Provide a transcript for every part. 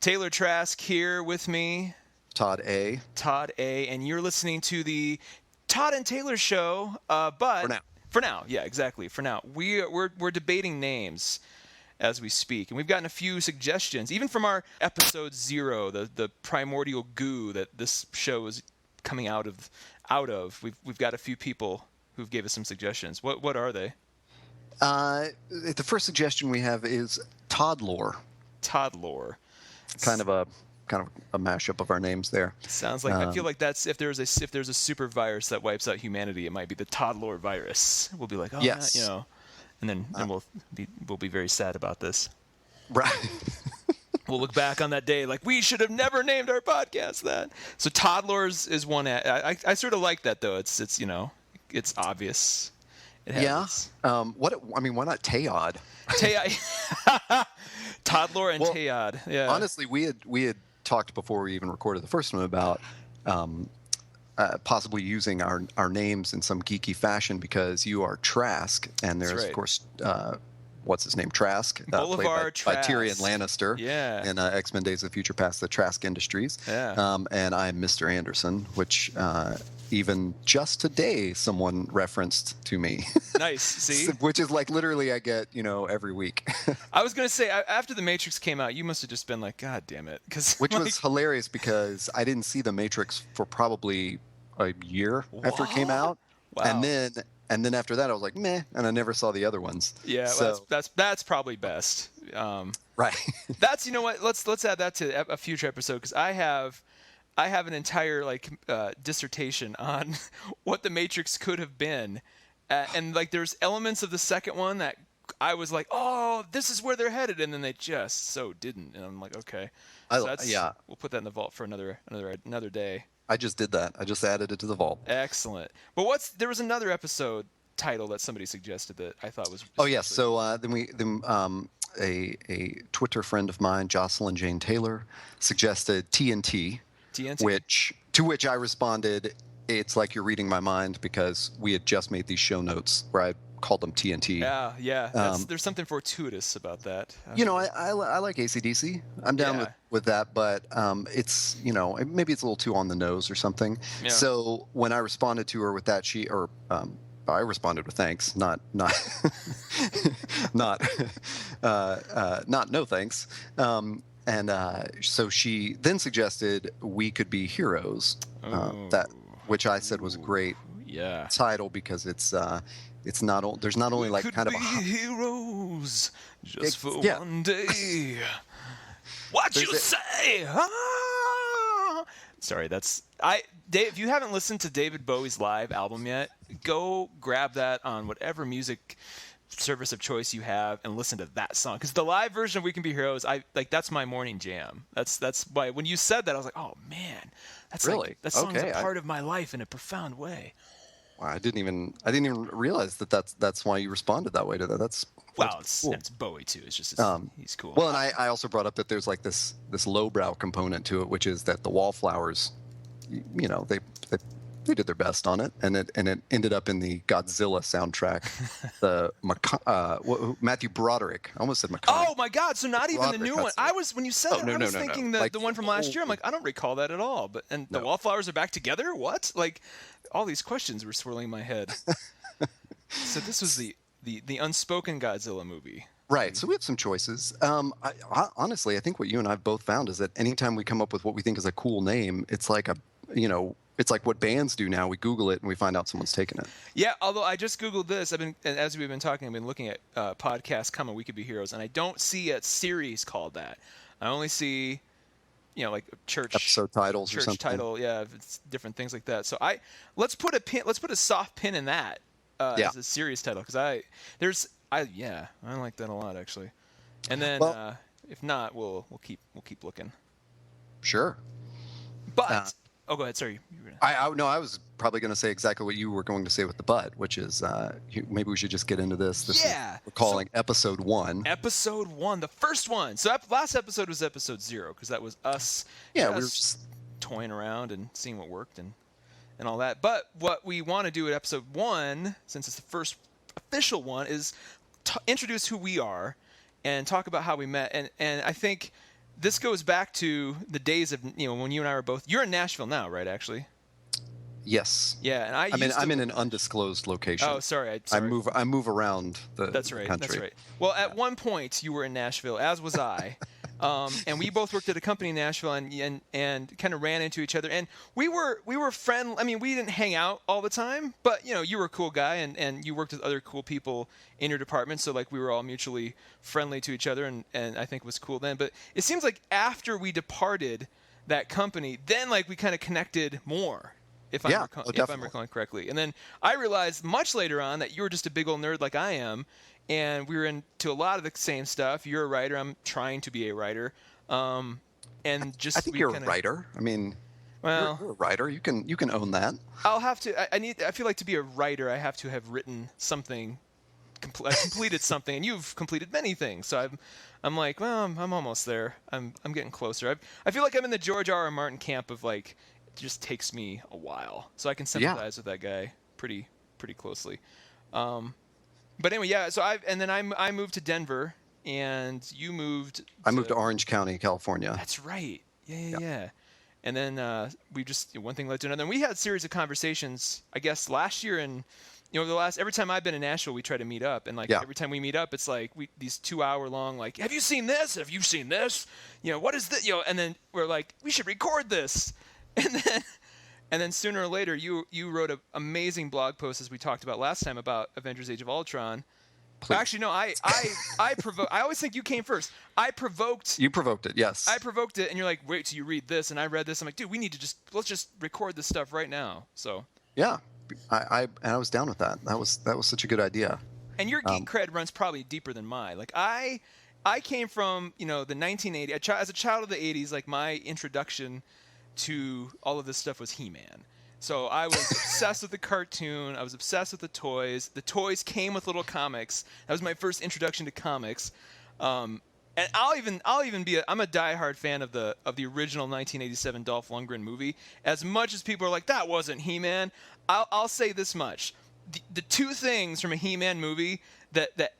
Taylor Trask here with me. Todd A. And you're listening to the Todd and Taylor Show. But for now, yeah, exactly. For now, we're debating names as we speak, and we've gotten a few suggestions, even from our episode 0, the primordial goo that this show is coming out of. We've got a few people who've gave us some suggestions. What are they? The first suggestion we have is Toddlore. Toddlore. Kind of a mashup of our names there. Sounds like I feel like that's if there's a super virus that wipes out humanity, it might be the Toddlore virus. We'll be like, oh, yes. yeah, and then we'll be very sad about this. Right. We'll look back on that day like we should have never named our podcast that. So Toddlores is one. I sort of like that though. It's it's obvious. Yeah. Why not Tayod? Toddlore and Tayod. Yeah. Honestly, we had talked before we even recorded the first one about possibly using our names in some geeky fashion because you are Trask and there's of course what's his name, Trask, Boulevard played by Tyrion Lannister. Yeah. In X-Men: Days of the Future Past, the Trask Industries. Yeah. And I'm Mr. Anderson, which even just today someone referenced to me. Nice. See? Which is like literally I get every week. I was gonna say after The Matrix came out, you must have just been like, God damn it, which was hilarious because I didn't see The Matrix for probably a year after it came out. Wow. And then after that, I was like, meh, and I never saw the other ones. Yeah, so, that's probably best. Right. That's what. Let's add that to a future episode because I have an entire dissertation on what The Matrix could have been, and there's elements of the second one that I was like, oh, this is where they're headed, and then they just so didn't, and I'm like, okay, so we'll put that in the vault for another day. I just did that. I just added it to the vault. Excellent. But there was another episode title that somebody suggested that I thought was. Oh yes. So then a Twitter friend of mine, Jocelyn Jane Taylor, suggested TNT. TNT. To which I responded, it's like you're reading my mind because we had just made these show notes where I called them TNT. Yeah. There's something fortuitous about that. I like AC/DC. I'm down with that, but it's maybe it's a little too on the nose or something. Yeah. So when I responded to her with that, I responded with thanks, not no thanks. So she then suggested We Could Be Heroes, which I said was a great title because it's not there's not only like kind of heroes just for one day. What you say? Sorry, Dave. If you haven't listened to David Bowie's live album yet, go grab that on whatever music service of choice you have and listen to that song because the live version of We Can Be Heroes, that's my morning jam. That's why when you said that I was like, oh man, that's really that song's a part of my life in a profound way. I didn't even realize that's why you responded that way to that. That's cool. It's Bowie too. It's just he's cool. Well, and I also brought up that there's like this lowbrow component to it, which is that the Wallflowers, they did their best on it, and it ended up in the Godzilla soundtrack. Matthew Broderick. I almost said McConaughey. Oh my God! So not even the new one. When you said it, I was thinking the one from last year. I'm like, I don't recall that at all. But the Wallflowers are back together. What? Like, all these questions were swirling in my head. So this was the unspoken Godzilla movie. Right. So we have some choices. Honestly, I think what you and I have both found is that anytime we come up with what we think is a cool name, it's like it's like what bands do now. We Google it and we find out someone's taken it. Yeah, although I just Googled this. As we've been talking, I've been looking at podcasts coming, We Could Be Heroes, and I don't see a series called that. I only see, like church episode titles church or something. Title, yeah, it's different things like that. So let's put a soft pin in that as a series title because I like that a lot actually. And then if not, we'll keep looking. Sure. But. Oh, go ahead. Sorry. I was probably going to say exactly what you were going to say with the butt, which is maybe we should just get into this. We're calling episode 1. Episode 1, the first one. So last episode was episode 0 because that was us. Yeah, we were just toying around and seeing what worked and all that. But what we want to do at episode 1, since it's the first official one, is introduce who we are and talk about how we met. And I think this goes back to the days of, when you and I were both. You're in Nashville now, right? Actually. Yes. Yeah, and I'm in an undisclosed location. Oh, sorry. I move around the That's right. country. That's right. Well, at one point you were in Nashville, as was I. And we both worked at a company in Nashville and kind of ran into each other. And we were friendly. I mean, we didn't hang out all the time, but you were a cool guy and you worked with other cool people in your department. So like we were all mutually friendly to each other and I think it was cool then. But it seems like after we departed that company, then like we kind of connected more. If I'm recalling correctly. And then I realized much later on that you were just a big old nerd like I am. And we were into a lot of the same stuff. You're a writer. I'm trying to be a writer. And just I think you're a writer. I mean, well, you're a writer. You can own that. I'll have to. I feel like to be a writer, I have to have written something. I've completed something, and you've completed many things. So I'm like, well, I'm almost there. I'm getting closer. I feel like I'm in the George R. R. Martin camp of like. It just takes me a while, so I can sympathize with that guy pretty closely. But anyway, yeah. So I moved to Denver, and you moved. I moved to Orange County, California. That's right. Yeah. And then we just one thing led to another. And we had a series of conversations, I guess, last year, and every time I've been in Nashville, we try to meet up, and every time we meet up, it's like these 2-hour long like, have you seen this? Have you seen this? What is this? And then we're like, we should record this. And then sooner or later, you wrote an amazing blog post, as we talked about last time, about Avengers: Age of Ultron. Please. Actually, no, I always think you came first. You provoked it, yes. I provoked it, and you're like, wait till you read this, and I read this. I'm like, dude, we need to let's just record this stuff right now. So yeah, I was down with that. That was such a good idea. And your geek cred runs probably deeper than mine. Like I came from the 1980s. As a child of the 80s, like my introduction to all of this stuff was He-Man. So I was obsessed with the cartoon. I was obsessed with the toys. The toys came with little comics. That was my first introduction to comics. And I'm a diehard fan of the original 1987 Dolph Lundgren movie. As much as people are like, that wasn't He-Man, I'll say this much: the two things from a He-Man movie that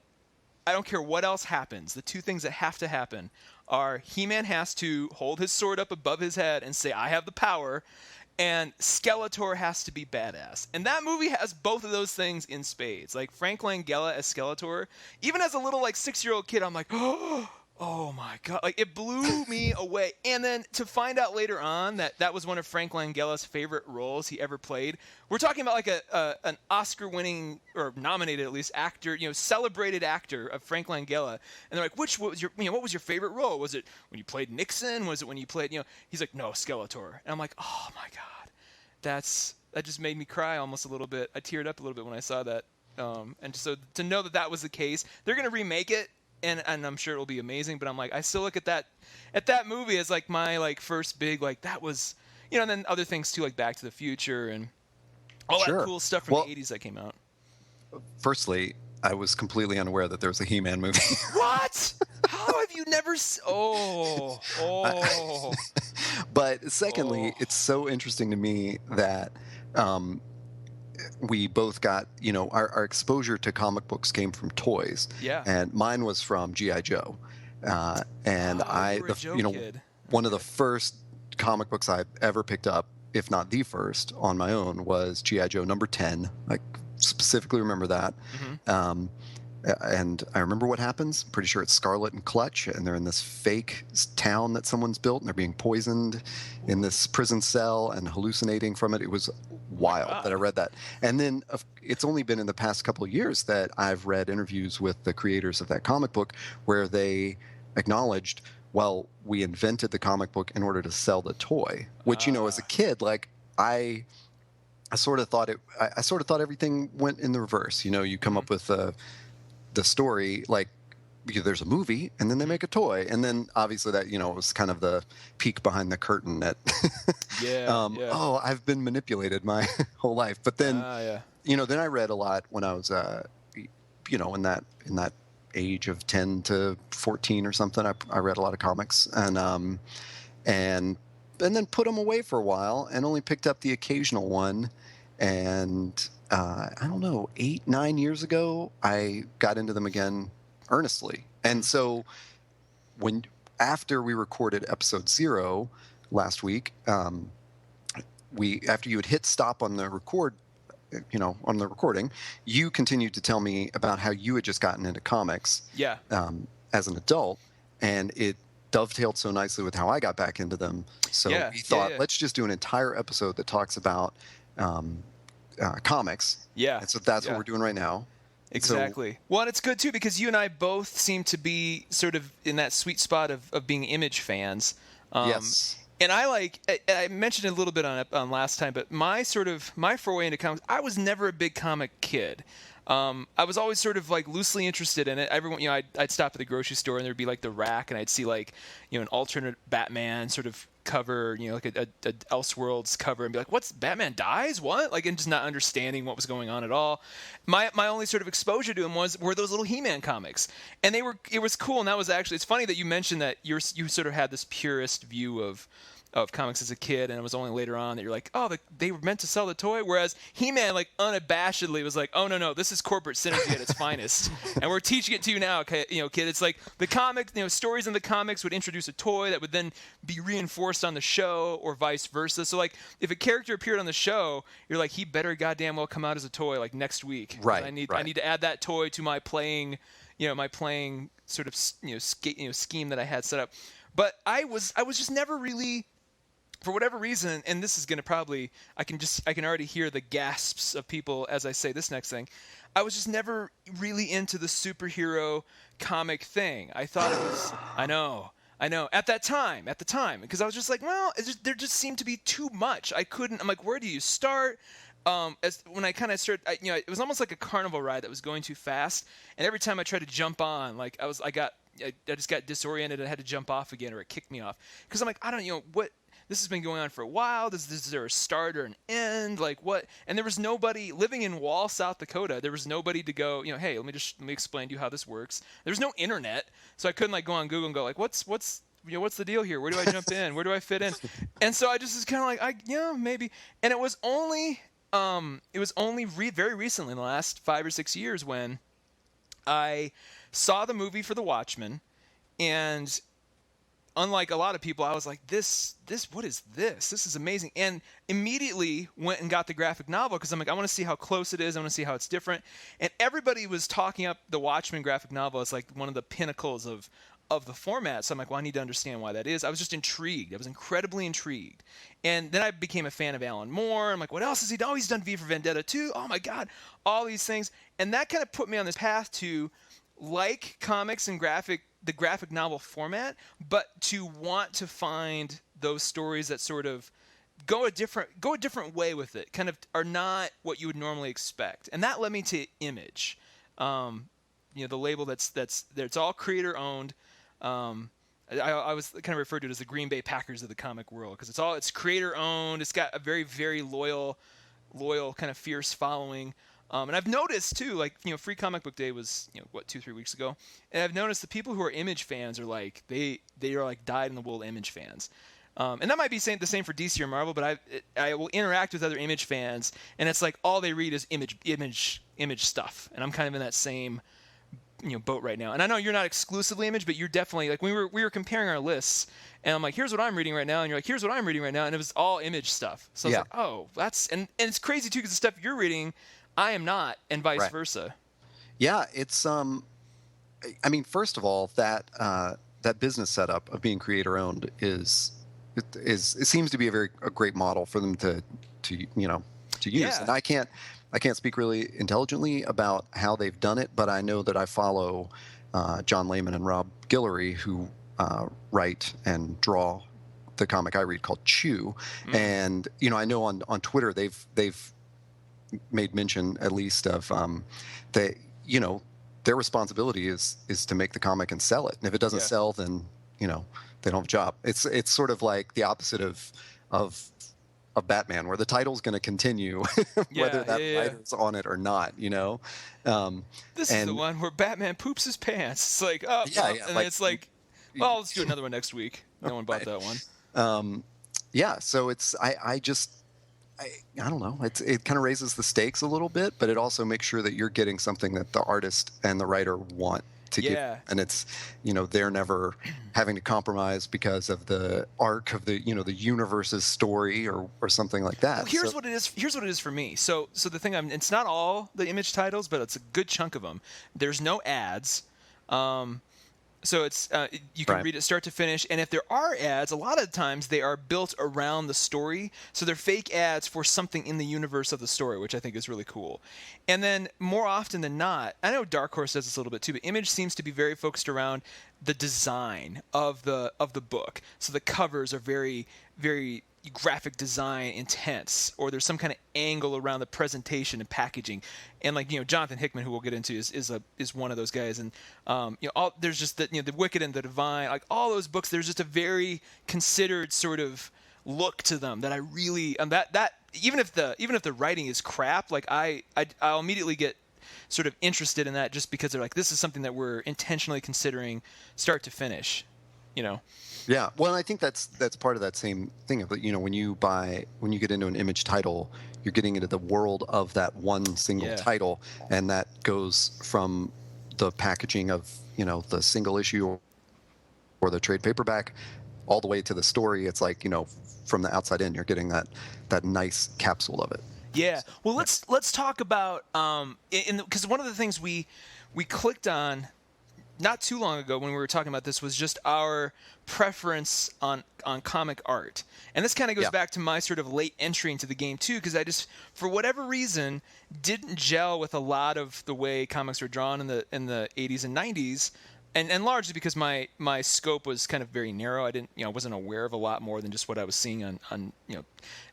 I don't care what else happens, the two things that have to happen are He-Man has to hold his sword up above his head and say, I have the power, and Skeletor has to be badass. And that movie has both of those things in spades. Like Frank Langella as Skeletor, even as a little 6-year-old kid, I'm like, oh my God. Like it blew me away. And then to find out later on that was one of Frank Langella's favorite roles he ever played. We're talking about an Oscar-winning, or nominated at least, actor, celebrated actor of Frank Langella. And they're like, what was your favorite role? Was it when you played Nixon? Was it when you played, he's like, no, Skeletor. And I'm like, oh my God, that just made me cry almost a little bit. I teared up a little bit when I saw that. And so to know that was the case, they're going to remake it. And I'm sure it'll be amazing, but I'm like, I still look at that movie as like my first big that was, and then other things too, like Back to the Future and all that cool stuff from the 80s that came out. Firstly, I was completely unaware that there was a He-Man movie. What? How have you never? But secondly, it's so interesting to me that we both got, our exposure to comic books came from toys. Yeah. And mine was from G.I. Joe. And one of the first comic books I ever picked up, if not the first, on my own, was G.I. Joe number 10. I specifically remember that. Mm-hmm. And I remember what happens. Pretty sure it's Scarlet and Clutch, and they're in this fake town that someone's built, and they're being poisoned in this prison cell and hallucinating from it. It was wild that I read that. And then it's only been in the past couple of years that I've read interviews with the creators of that comic book where they acknowledged, well, we invented the comic book in order to sell the toy, which, as a kid, I sort of thought everything went in the reverse. You come up with the story, there's a movie and then they make a toy, and then obviously that was kind of the peek behind the curtain that oh, I've been manipulated my whole life. But then then I read a lot when I was in that age of 10 to 14 or something. I read a lot of comics and then put them away for a while and only picked up the occasional one. And I don't know, 8-9 years ago, I got into them again earnestly. And so after we recorded episode 0 last week, after you had hit stop on the on the recording, you continued to tell me about how you had just gotten into comics as an adult, and it dovetailed so nicely with how I got back into them. So we thought, let's just do an entire episode that talks about comics. Yeah. And so that's what we're doing right now. Exactly. Well, and it's good, too, because you and I both seem to be sort of in that sweet spot of being Image fans. Yes. And I mentioned it a little bit on last time, but my foray into comics, I was never a big comic kid. I was always sort of like loosely interested in it. Everyone, I'd stop at the grocery store and there'd be like the rack, and I'd see like, an alternate Batman sort of cover, like a Elseworlds cover, and be like, "What's Batman dies? What?" Like, and just not understanding what was going on at all. My only sort of exposure to him were those little He-Man comics, and it was cool. And that was actually, it's funny that you mentioned that you sort of had this purist view of comics as a kid, and it was only later on that you're like, oh, they were meant to sell the toy, whereas He-Man, like, unabashedly was like, oh, no, this is corporate synergy at its finest, and we're teaching it to you now, kid. It's like the comic, stories in the comics would introduce a toy that would then be reinforced on the show, or vice versa. So, like, if a character appeared on the show, you're like, he better goddamn well come out as a toy, like, next week. Right. I need to add that toy to my playing sort of scheme that I had set up. But I was just never really, for whatever reason, and this is going to probably, I can already hear the gasps of people as I say this next thing. I was just never really into the superhero comic thing. I thought it was, I know, at the time, because I was just like, well, there just seemed to be too much. I'm like, where do you start? When I kind of started, it was almost like a carnival ride that was going too fast, and every time I tried to jump on, like I just got disoriented and I had to jump off again, or it kicked me off, because I'm like, I don't know what. This has been going on for a while. Is there a start or an end? Like what? And there was nobody living in Wall, South Dakota. There was nobody to go, hey, let me explain to you how this works. There's no internet, so I couldn't like go on Google and go like, what's the deal here? Where do I jump in? Where do I fit in? And so I just was kind of like, maybe. And it was only very recently, in the last 5 or 6 years, when I saw the movie for The Watchmen, and unlike a lot of people, I was like, what is this? This is amazing. And immediately went and got the graphic novel, because I'm like, I want to see how close it is. I want to see how it's different. And everybody was talking up the Watchmen graphic novel as like one of the pinnacles of the format. So I'm like, well, I need to understand why that is. I was just intrigued. I was incredibly intrigued. And then I became a fan of Alan Moore. I'm like, what else has he done? Oh, he's done V for Vendetta too. Oh my God, all these things. And that kind of put me on this path to like comics and the graphic novel format, but to want to find those stories that sort of go a different way with it, kind of are not what you would normally expect. And that led me to Image, the label that's all creator owned. I was kind of referred to it as the Green Bay Packers of the comic world, because it's creator owned. It's got a very, very loyal kind of fierce following. And I've noticed too, like, Free Comic Book Day was, 2-3 weeks ago, and I've noticed the people who are Image fans are like, they are like dyed-in-the-wool Image fans. And that might be the same for DC or Marvel, but I will interact with other Image fans, and it's like all they read is Image stuff, and I'm kind of in that same boat right now. And I know you're not exclusively Image, but you're definitely, like, we were comparing our lists, and I'm like, here's what I'm reading right now, and you're like, here's what I'm reading right now, and it was all Image stuff. So I was like, oh, that's and it's crazy too, because the stuff you're reading, I am not, and vice versa. Yeah, it's I mean, first of all, that business setup of being creator owned it seems to be a great model for them to use. Yeah. And I can't speak really intelligently about how they've done it, but I know that I follow John Layman and Rob Guillory, who write and draw the comic I read called Chew. And I know on Twitter they've made mention at least of that their responsibility is to make the comic and sell it, and if it doesn't sell, then they don't have a job. It's sort of like the opposite of Batman, where the title's going to continue whether that writer's on it or not. This is the one where Batman poops his pants. It's like, oh, and it's like, well, let's do another one next week. No one bought that one. So it's I don't know. It kind of raises the stakes a little bit, but it also makes sure that you're getting something that the artist and the writer want to give, and it's, they're never having to compromise because of the arc of the, the universe's story or something like that. Well, here's what it is for me. So the thing, it's not all the Image titles, but it's a good chunk of them. There's no ads. So it's you can read it start to finish, and if there are ads, a lot of times they are built around the story, so they're fake ads for something in the universe of the story, which I think is really cool. And then more often than not, I know Dark Horse does this a little bit too, but Image seems to be very focused around the design of the book. So the covers are very, very graphic design intense, or there's some kind of angle around the presentation and packaging, and Jonathan Hickman, who we'll get into, is one of those guys. And there's just the the Wicked and the Divine, like all those books, there's just a very considered sort of look to them that I really that even if the writing is crap, like I'll immediately get sort of interested in that, just because they're like, this is something that we're intentionally considering start to finish. Yeah, well, I think that's part of that same thing of, when you get into an Image title, you're getting into the world of that one single title, and that goes from the packaging of the single issue or the trade paperback all the way to the story. It's like, from the outside in, you're getting that nice capsule of it. Yeah. Well, let's talk about because one of the things we clicked on not too long ago when we were talking about this was just our preference on comic art. And this kind of goes back to my sort of late entry into the game too, because I just, for whatever reason, didn't gel with a lot of the way comics were drawn in the 80s and 90s. And largely because my scope was kind of very narrow. I wasn't aware of a lot more than just what I was seeing on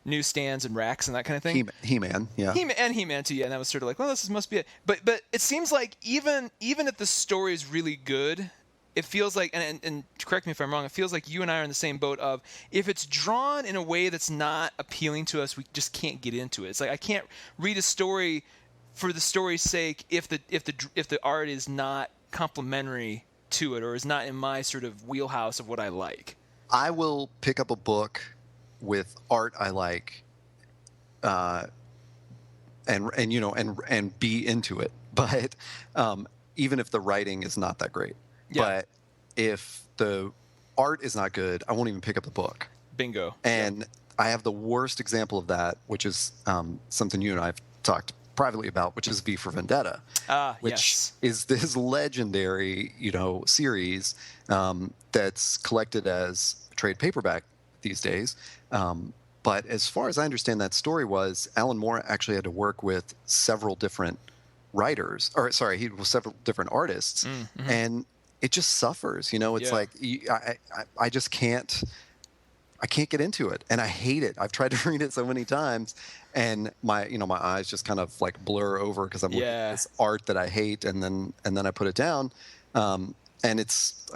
newsstands and racks and that kind of thing. He-Man, yeah. He-Man too, yeah. And that was sort of like, well, this must be it. But it seems like even if the story is really good, it feels like, and correct me if I'm wrong, it feels like you and I are in the same boat of, if it's drawn in a way that's not appealing to us, we just can't get into it. It's like I can't read a story for the story's sake if the art is not complementary to it, or is not in my sort of wheelhouse of what I like. I will pick up a book with art I like, and be into it. But even if the writing is not that great, but if the art is not good, I won't even pick up the book. Bingo. And I have the worst example of that, which is something you and I have talked privately about, which is V for Vendetta, which is this legendary, series that's collected as trade paperback these days. But as far as I understand, that story was Alan Moore actually had to work with several different several different artists, and it just suffers. It's like I just can't. I can't get into it, and I hate it. I've tried to read it so many times, and my eyes just kind of like blur over because I'm looking at this art that I hate, and then I put it down, and it's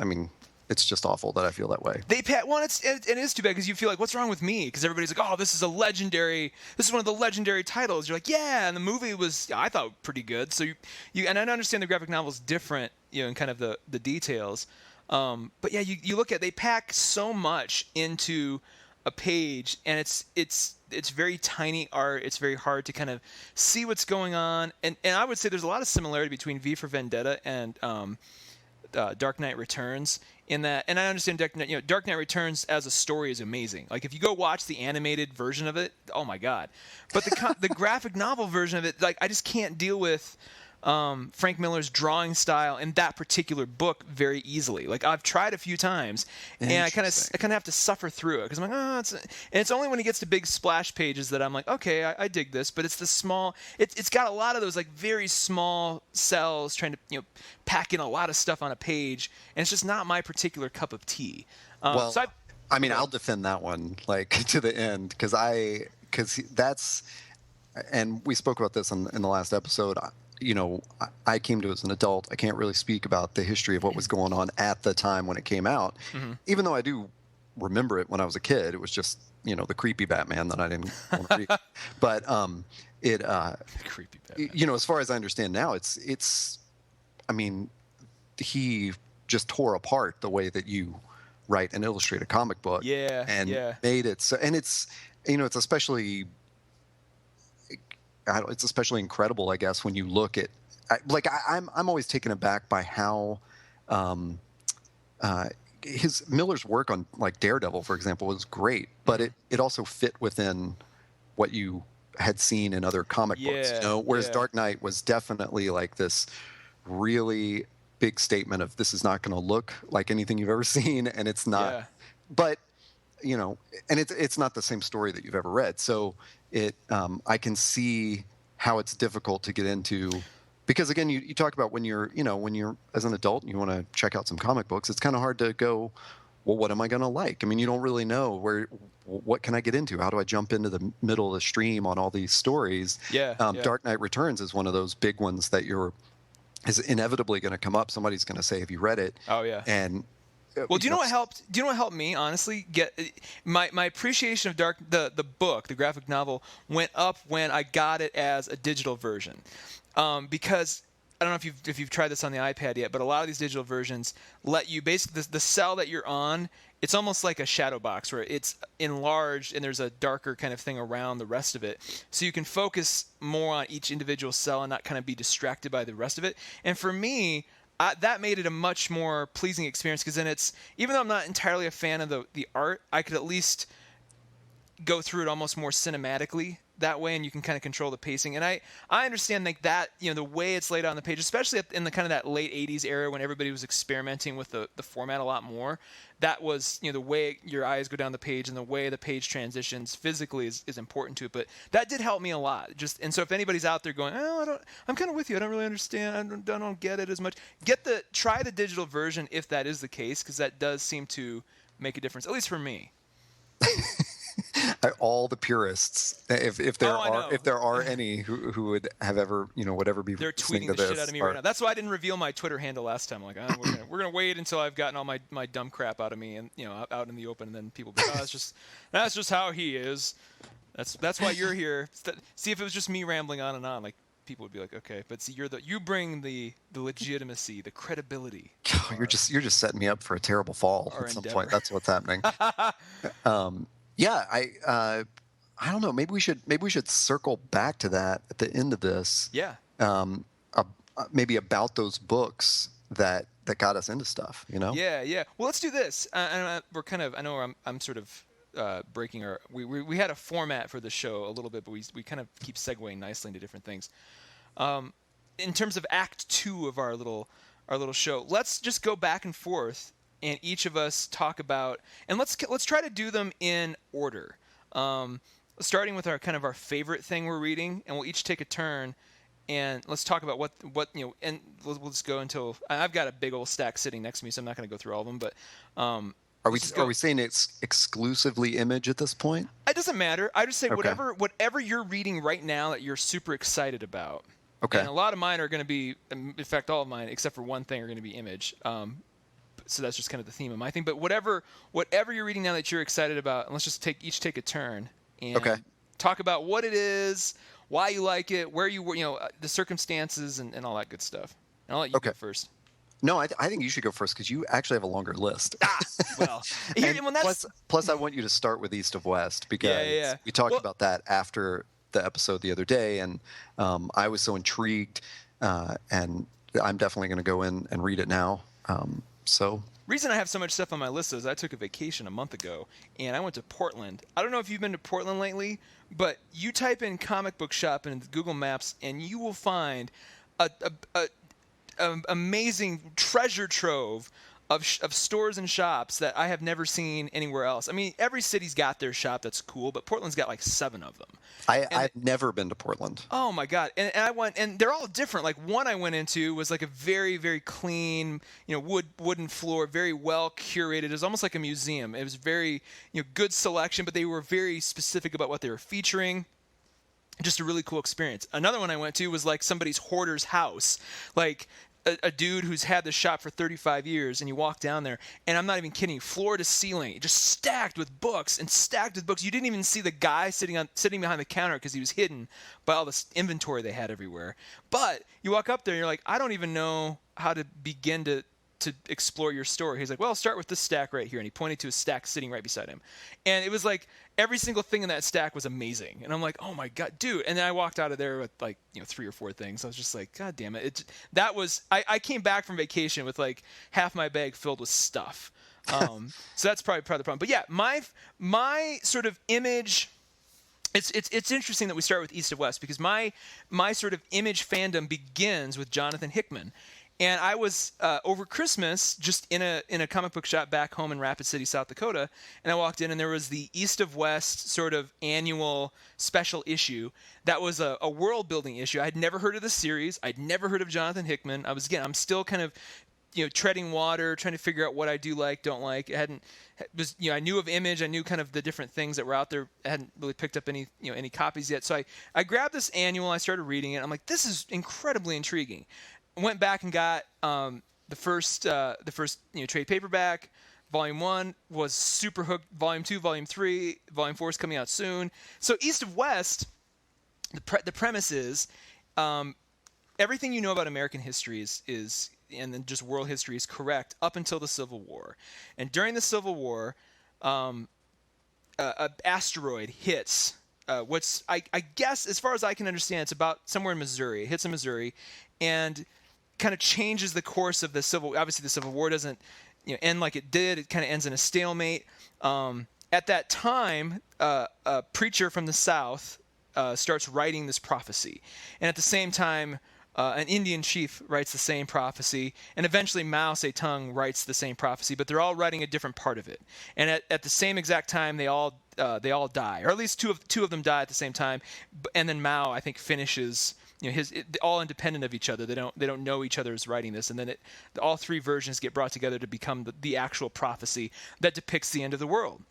just awful that I feel that way. It is too bad, because you feel like, what's wrong with me? Because everybody's like, oh, this is one of the legendary titles. You're like, yeah, and the movie was, I thought, pretty good. So you and I understand the graphic novel is different, in kind of the details. But yeah, you look at, they pack so much into a page, and it's very tiny art. It's very hard to kind of see what's going on. And I would say there's a lot of similarity between V for Vendetta and Dark Knight Returns in that. And I understand Dark Knight Returns as a story is amazing. Like, if you go watch the animated version of it, oh my God. But the graphic novel version of it, like, I just can't deal with Frank Miller's drawing style in that particular book very easily. Like, I've tried a few times, and I kind of have to suffer through it, because I'm like, and it's only when he gets to big splash pages that I'm like, okay, I dig this. But it's the small, it's got a lot of those like very small cells trying to pack in a lot of stuff on a page, and it's just not my particular cup of tea. I'll defend that one like to the end, because that's, and we spoke about this in the last episode. I came to it as an adult. I can't really speak about the history of what was going on at the time when it came out, even though I do remember it when I was a kid. It was just, the creepy Batman that I didn't want to read. But creepy Batman. As far as I understand now, he just tore apart the way that you write and illustrate a comic book. Made it so, and it's especially. It's especially incredible, I guess, when you look at, I'm always taken aback by how his Miller's work on like Daredevil, for example, was great, but it also fit within what you had seen in other comic books, whereas Dark Knight was definitely like this really big statement of this is not going to look like anything you've ever seen, and it's not, but and it's not the same story that you've ever read. So I can see how it's difficult to get into, because again, you talk about when you're as an adult and you want to check out some comic books, it's kind of hard to go, well, what am I going to like? I mean, you don't really know what can I get into? How do I jump into the middle of the stream on all these stories? Dark Knight Returns is one of those big ones that is inevitably going to come up. Somebody's going to say, have you read it? Oh yeah. And well, do you know what helped? Do you know what helped me, honestly? Get my appreciation of the book, the graphic novel, went up when I got it as a digital version, because I don't know if you've tried this on the iPad yet, but a lot of these digital versions let you basically the cell that you're on. It's almost like a shadow box where it's enlarged and there's a darker kind of thing around the rest of it, so you can focus more on each individual cell and not kind of be distracted by the rest of it. And for me, that made it a much more pleasing experience, because then even though I'm not entirely a fan of the art, I could at least go through it almost more cinematically that way, and you can kind of control the pacing. And I understand like that, the way it's laid out on the page, especially in the kind of that late 80s era when everybody was experimenting with the format a lot more. That was, the way your eyes go down the page and the way the page transitions physically is important to it. But that did help me a lot. And so if anybody's out there going, I'm kind of with you, I don't really understand, I don't get it as much, try the digital version if that is the case, because that does seem to make a difference, at least for me. All the purists, if there are any who would have ever would ever be, they're tweeting the shit out of me right now. That's why I didn't reveal my Twitter handle last time. Like, we're gonna wait until I've gotten all my dumb crap out of me and out in the open, and then people be, that's just how he is. That's why you're here. See, if it was just me rambling on and on, like, people would be like, okay, but see, you bring the legitimacy, the credibility. Oh, you're just setting me up for a terrible fall at some point. That's what's happening. Yeah, I don't know. Maybe we should circle back to that at the end of this. Yeah. Maybe about those books that got us into stuff. Yeah. Well, let's do this. We're kind of. I know I'm sort of breaking our. We had a format for the show a little bit, but we kind of keep segueing nicely into different things. In terms of Act 2 of our little show, let's just go back and forth. And each of us talk about, and let's try to do them in order, starting with our favorite thing we're reading, and we'll each take a turn, and let's talk about what and we'll just go until I've got a big old stack sitting next to me, so I'm not going to go through all of them. But are we saying it's exclusively Image at this point? It doesn't matter. I just say whatever you're reading right now that you're super excited about. Okay. And a lot of mine are going to be, in fact, all of mine except for one thing are going to be Image. So that's just kind of the theme of my thing. But whatever you're reading now that you're excited about, and let's just each take a turn and talk about what it is, why you like it, where you were, the circumstances, and all that good stuff. And I'll let you go first. No, I think you should go first because you actually have a longer list. Plus, I want you to start with East of West because we talked about that after the episode the other day, and I was so intrigued, and I'm definitely going to go in and read it now. Reason I have so much stuff on my list is I took a vacation a month ago and I went to Portland. I don't know if you've been to Portland lately, but you type in comic book shop in Google Maps and you will find a amazing treasure trove of stores and shops that I have never seen anywhere else. I mean, every city's got their shop that's cool, but Portland's got like 7 of them. I've never been to Portland. Oh my God. And I went, and they're all different. Like one I went into was like a very, very clean, wooden floor, very well curated. It was almost like a museum. It was very, good selection, but they were very specific about what they were featuring. Just a really cool experience. Another one I went to was like somebody's hoarder's house. Like a dude who's had this shop for 35 years, and you walk down there, and I'm not even kidding, floor to ceiling, just stacked with books. You didn't even see the guy sitting behind the counter because he was hidden by all this inventory they had everywhere. But you walk up there, and you're like, I don't even know how to begin to to explore your story? He's like, well, start with this stack right here. And he pointed to a stack sitting right beside him. And it was like every single thing in that stack was amazing. And I'm like, oh my God, dude. And then I walked out of there with like, 3 or 4 things. I was just like, God damn it. I came back from vacation with like half my bag filled with stuff. So that's probably part of the problem. But yeah, my sort of image, it's interesting that we start with East of West, because my sort of image fandom begins with Jonathan Hickman. And I was over Christmas just in a comic book shop back home in Rapid City, South Dakota, and I walked in and there was the East of West sort of annual special issue that was a world building issue. I'd never heard of the series. I'd never heard of Jonathan Hickman. I'm still kind of treading water, trying to figure out what I do like, don't like. I knew of Image, I knew kind of the different things that were out there. I hadn't really picked up any copies yet. So I grabbed this annual, I started reading it. I'm like, this is incredibly intriguing. I went back and got the first trade paperback. Volume 1 was super hooked. Volume 2, Volume 3, Volume 4 is coming out soon. So East of West, the premise is everything you know about American history is and then just world history is correct up until the Civil War. And during the Civil War, an asteroid hits I guess, as far as I can understand, it's about somewhere in Missouri. It hits in Missouri and kind of changes the course of the obviously the Civil War doesn't end like it did. It kind of ends in a stalemate. At that time, a preacher from the South starts writing this prophecy. And at the same time, an Indian chief writes the same prophecy, and eventually Mao Zedong writes the same prophecy, but they're all writing a different part of it. And at the same exact time, they all die, or at least two of them die at the same time. And then Mao, I think, finishes all independent of each other. They don't know each other as writing this, and then all 3 versions get brought together to become the actual prophecy that depicts the end of the world.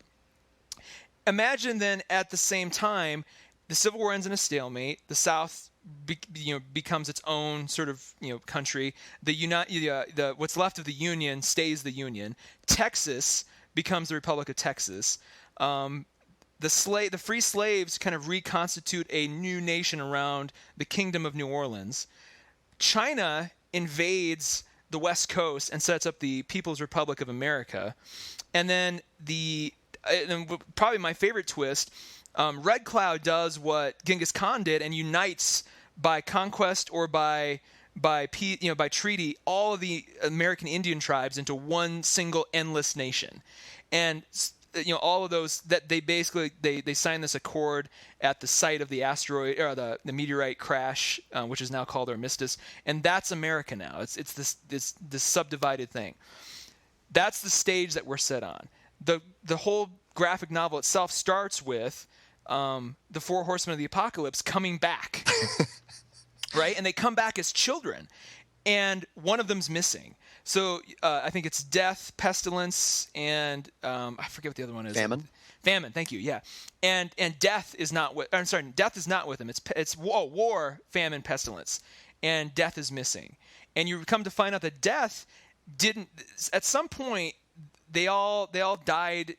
Imagine then at the same time, the Civil War ends in a stalemate. The South becomes its own sort of country. The what's left of the Union stays the Union. Texas becomes the Republic of Texas. The free slaves kind of reconstitute a new nation around the Kingdom of New Orleans. China invades the West Coast and sets up the People's Republic of America. And then probably my favorite twist, Red Cloud does what Genghis Khan did and unites by conquest or by treaty all of the American Indian tribes into one single endless nation. And all of those that they basically they signed this accord at the site of the asteroid or the meteorite crash, which is now called Armistice, and that's America now. It's this subdivided thing. That's the stage that we're set on. The whole graphic novel itself starts with the 4 horsemen of the apocalypse coming back, right? And they come back as children, and one of them's missing. So I think it's death, pestilence, and I forget what the other one is. Famine. Thank you. Yeah, and death is not with. I'm sorry, death is not with him. It's war, famine, pestilence, and death is missing. And you come to find out that death didn't. At some point, they all died.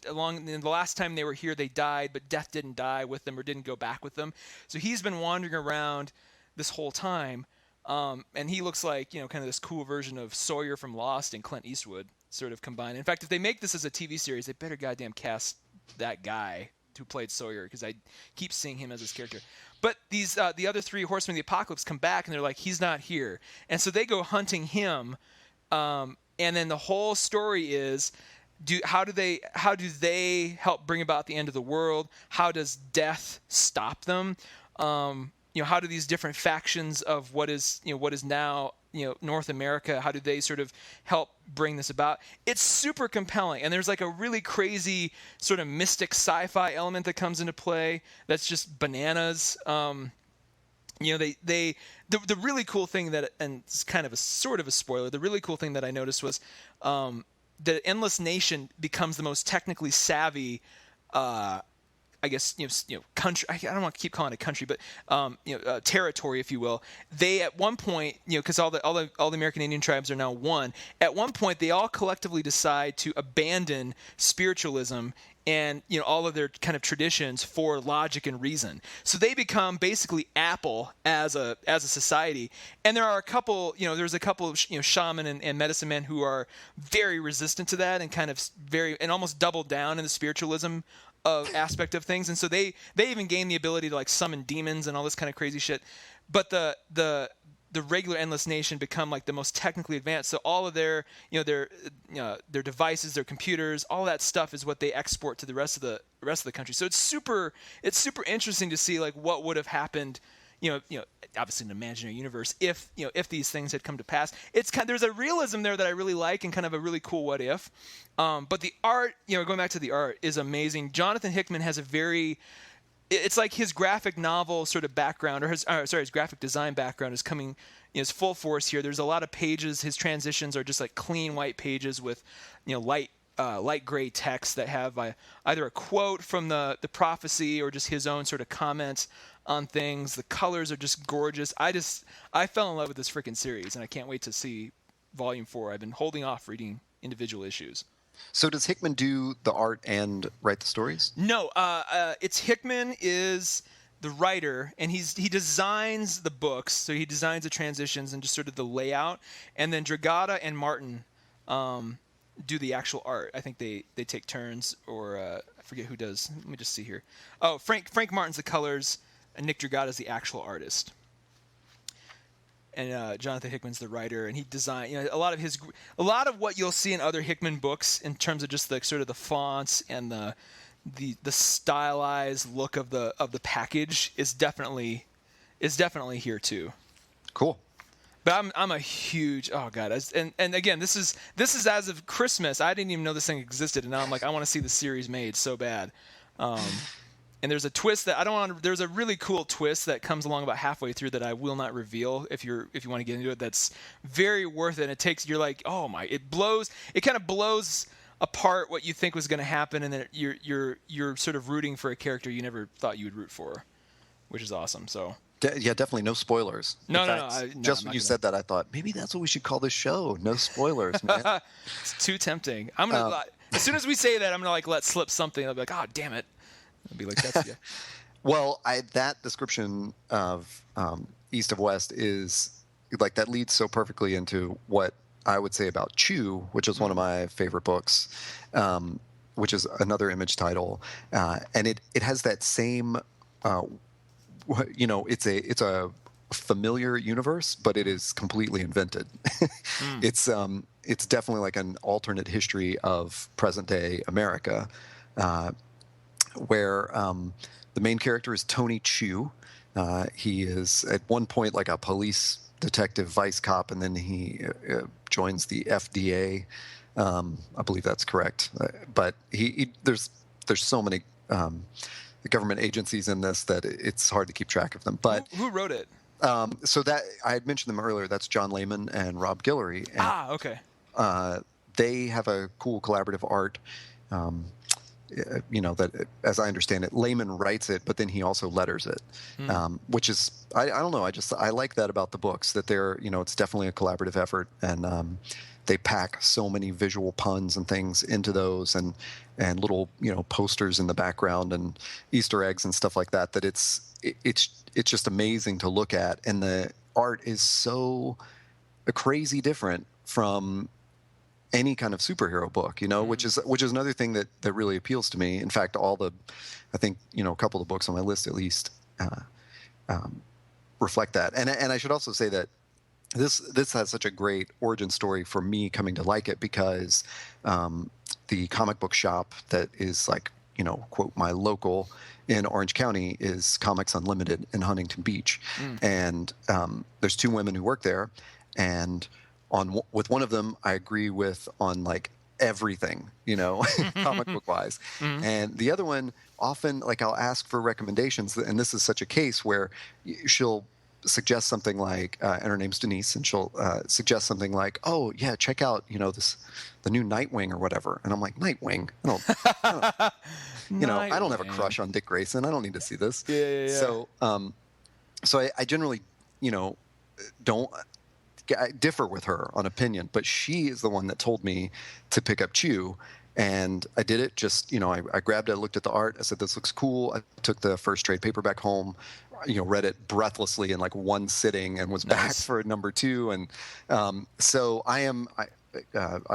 Along the last time they were here, they died, but death didn't die with them or didn't go back with them. So he's been wandering around this whole time. And he looks like, kind of this cool version of Sawyer from Lost and Clint Eastwood sort of combined. In fact, if they make this as a TV series, they better goddamn cast that guy who played Sawyer, because I keep seeing him as his character. But these the other 3 horsemen of the apocalypse come back, and they're like, he's not here. And so they go hunting him. And then the whole story is, how do they help bring about the end of the world? How does death stop them? How do these different factions of what is now North America, how do they sort of help bring this about? It's super compelling, and there's like a really crazy sort of mystic sci-fi element that comes into play that's just bananas. The really cool thing that, and it's kind of a sort of a spoiler, the really cool thing that I noticed was the Endless Nation becomes the most technically savvy I guess country. I don't want to keep calling it country, but territory, if you will. They at one point, because all the American Indian tribes are now one. At one point, they all collectively decide to abandon spiritualism and all of their kind of traditions for logic and reason. So they become basically Apple as a society. And there are a couple, there's a couple of shaman and medicine men who are very resistant to that and kind of and almost double down in the spiritualism of aspect of things. And so they even gain the ability to like summon demons and all this kind of crazy shit. But the regular Endless Nation become like the most technically advanced. So all of their devices, their computers, all that stuff is what they export to the rest of the country. So it's super interesting to see like what would have happened, obviously in an imaginary universe if these things had come to pass. There's a realism there that I really like and kind of a really cool what if. But the art, going back to the art, is amazing. Jonathan Hickman has it's like his graphic novel sort of background, or his graphic design background is coming, is full force here. There's a lot of pages. His transitions are just like clean white pages with, light gray text that have either a quote from the prophecy or just his own sort of comments on things. The colors are just gorgeous. I fell in love with this freaking series, and I can't wait to see Volume 4. I've been holding off reading individual issues. So does Hickman do the art and write the stories? No, it's Hickman is the writer, and he designs the books. So he designs the transitions and just sort of the layout. And then Dragata and Martin do the actual art. I think they take turns, or I forget who does. Let me just see here. Oh, Frank Martin's the colors, and Nick Dragata's the actual artist. And Jonathan Hickman's the writer, and he designed a lot of what you'll see in other Hickman books in terms of just the sort of the fonts and the stylized look of the package is definitely here too. Cool. But I'm a huge and again this is as of Christmas. I didn't even know this thing existed, and now I'm like I want to see the series made so bad. And there's a twist that there's a really cool twist that comes along about halfway through that I will not reveal if you want to get into it. That's very worth it. And you're like, oh my, it kind of blows apart what you think was going to happen, and then you're sort of rooting for a character you never thought you would root for, which is awesome. So yeah, definitely no spoilers. No. Just when you said that, I thought maybe that's what we should call this show. No spoilers, man. It's too tempting. I'm gonna as soon as we say that, I'm gonna like let slip something. I'll be like, oh damn it. I'll be like, that's yeah. Well, that description of East of West is like that leads so perfectly into what I would say about Chew, which is one of my favorite books, which is another Image title, and it has that same, it's a familiar universe, but it is completely invented. It's definitely like an alternate history of present day America. Where the main character is Tony Chu. He is at one point like a police detective, vice cop, and then he joins the FDA. I believe that's correct. But there's so many government agencies in this that it's hard to keep track of them. But who wrote it? So that I had mentioned them earlier. That's John Layman and Rob Guillory. And, okay. They have a cool collaborative art. That as I understand it, Layman writes it, but then he also letters it, which is I don't know. I like that about the books, that they're it's definitely a collaborative effort, and they pack so many visual puns and things into those, and little posters in the background and Easter eggs and stuff like that. That it's just amazing to look at, and the art is so crazy different from any kind of superhero book, which is another thing that really appeals to me. In fact, I think a couple of the books on my list at least reflect that. And I should also say that this has such a great origin story for me coming to like it, because the comic book shop that is like quote my local in Orange County is Comics Unlimited in Huntington Beach, and there's two women who work there, and with one of them, I agree with on like everything, comic book wise. And the other one, often like I'll ask for recommendations, and this is such a case where she'll suggest something like, and her name's Denise, and she'll suggest something like, "Oh yeah, check out the new Nightwing or whatever," and I'm like, "Nightwing? I don't have a crush on Dick Grayson. I don't need to see this." Yeah. So I generally, don't. I differ with her on opinion, but she is the one that told me to pick up Chew. And I did it. Just, I grabbed it, I looked at the art. I said, "This looks cool." I took the first trade paperback home, read it breathlessly in like one sitting, and was back for number 2. And so I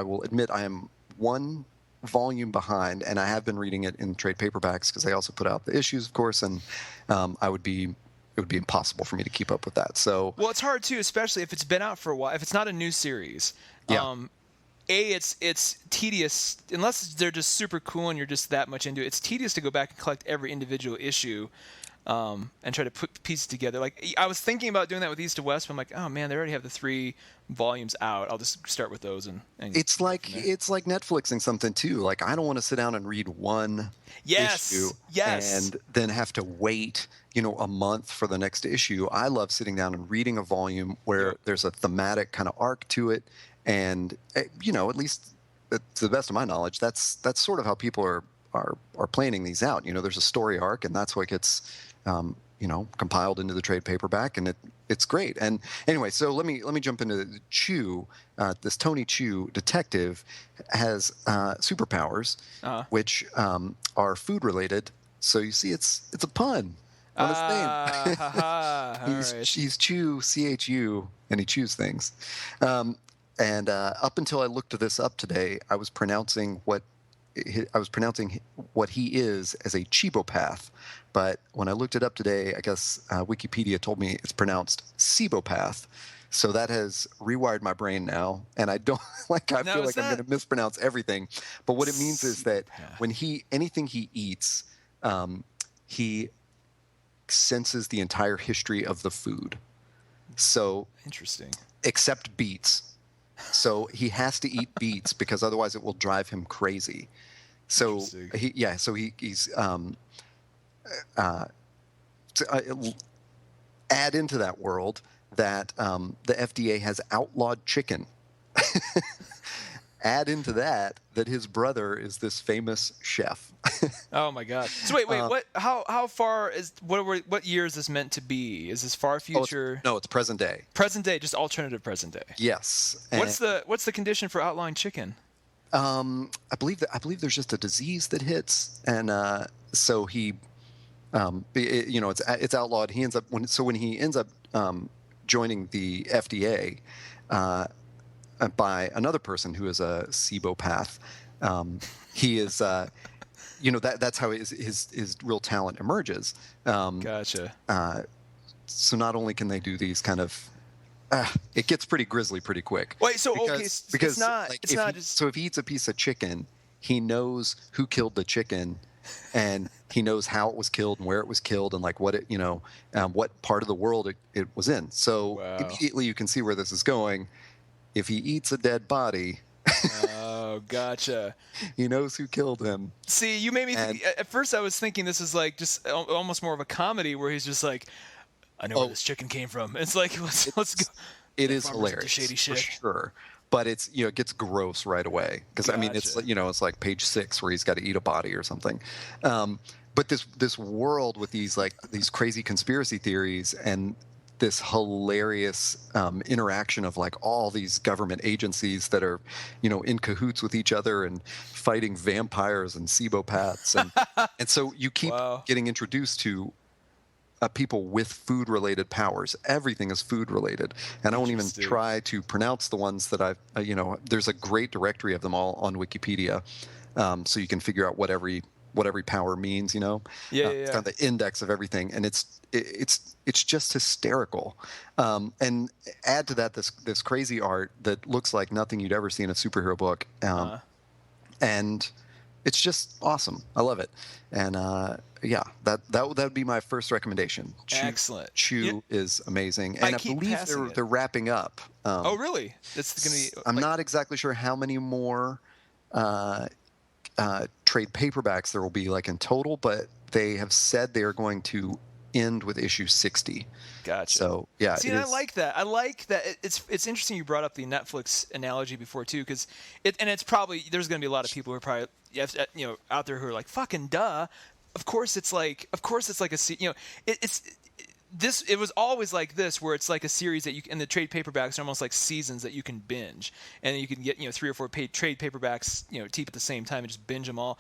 will admit I am one volume behind, and I have been reading it in trade paperbacks because they also put out the issues, of course. And it would be impossible for me to keep up with that. So, well, it's hard too, especially if it's been out for a while. If it's not a new series, it's tedious unless they're just super cool and you're just that much into it. It's tedious to go back and collect every individual issue and try to put pieces together. Like, I was thinking about doing that with East to West, but I'm like, oh man, they already have the 3 volumes out. I'll just start with those and it's like Netflixing something too. Like, I don't want to sit down and read one issue and then have to wait a month for the next issue. I love sitting down and reading a volume where there's a thematic kind of arc to it. And at least to the best of my knowledge, that's sort of how people are planning these out. There's a story arc, and that's what gets compiled into the trade paperback, and it's great. And anyway, so let me jump into Chew. This Tony Chew detective has superpowers, which are food related. So you see, it's a pun on his name. He's Chew, CHU, and he chews things. And up until I looked this up today, I was pronouncing what he is as a chibopath. But when I looked it up today, I guess Wikipedia told me it's pronounced cebopath. So that has rewired my brain now, and I don't I feel like I'm going to mispronounce everything. But what it means is that when anything he eats, he senses the entire history of the food. So interesting. Except beets. So he has to eat beets because otherwise it will drive him crazy. So he's add into that world that the FDA has outlawed chicken. Add into that his brother is this famous chef. Oh my God! So wait, what? How far is what year is this meant to be? Is this far future? No, it's present day. Present day, just alternative present day. Yes. What's the condition for outlawing chicken? I believe there's just a disease that hits, and so he, it's outlawed. He ends up when he ends up joining the FDA. By another person who is a cebopath. He is, that's how his real talent emerges. Gotcha. So not only can they do these kind of, it gets pretty grisly pretty quick. Wait, so because it's not just. So if he eats a piece of chicken, he knows who killed the chicken, and he knows how it was killed and where it was killed and like what it, what part of the world it was in. So immediately you can see where this is going. If he eats a dead body, oh, gotcha. He knows who killed him. See, you made me think. At first, I was thinking this is like just almost more of a comedy where he's just like, "I know where this chicken came from." It's like let's go. It is hilarious, shady shit. For sure. But it's it gets gross right away because Gotcha. I mean it's like page 6 where he's got to eat a body or something. But this world with these crazy conspiracy theories and this hilarious interaction of like all these government agencies that are, in cahoots with each other and fighting vampires and cebopaths. And so you keep getting introduced to people with food-related powers. Everything is food-related. And I won't even try to pronounce the ones that I've, there's a great directory of them all on Wikipedia. So you can figure out what every power means, It's kind of the index of everything. And it's just hysterical. And add to that this crazy art that looks like nothing you'd ever see in a superhero book. And it's just awesome. I love it. And that would be my first recommendation. Excellent. Chew is amazing. And I believe they're wrapping up. Oh, really? It's going to be. I'm not exactly sure how many more trade paperbacks there will be like in total, but they have said they are going to end with issue 60. Gotcha. So yeah, See, and I like that. I like that. It's interesting you brought up the Netflix analogy before too, because it's probably there's going to be a lot of people who are probably out there who are like fucking duh. Of course it's like it was always like this, where it's like a series that and the trade paperbacks are almost like seasons that you can binge, and you can get 3 or 4 trade paperbacks deep at the same time and just binge them all.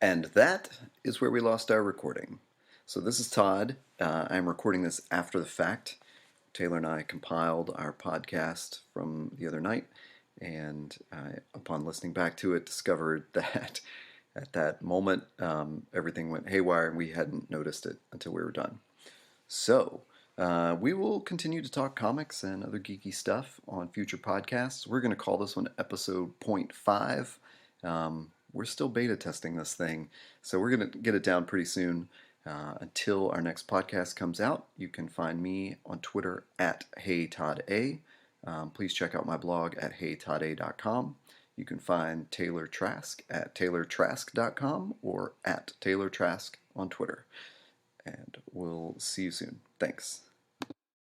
And that is where we lost our recording. So this is Todd. I'm recording this after the fact. Taylor and I compiled our podcast from the other night, and upon listening back to it, discovered that at that moment, everything went haywire, and we hadn't noticed it until we were done. So we will continue to talk comics and other geeky stuff on future podcasts. We're going to call this one episode 0.5. We're still beta testing this thing, so we're going to get it down pretty soon. Until our next podcast comes out, you can find me on Twitter at HeyToddA. Please check out my blog at HeyToddA.com. You can find Taylor Trask at TaylorTrask.com or at Taylor Trask on Twitter. And we'll see you soon. Thanks.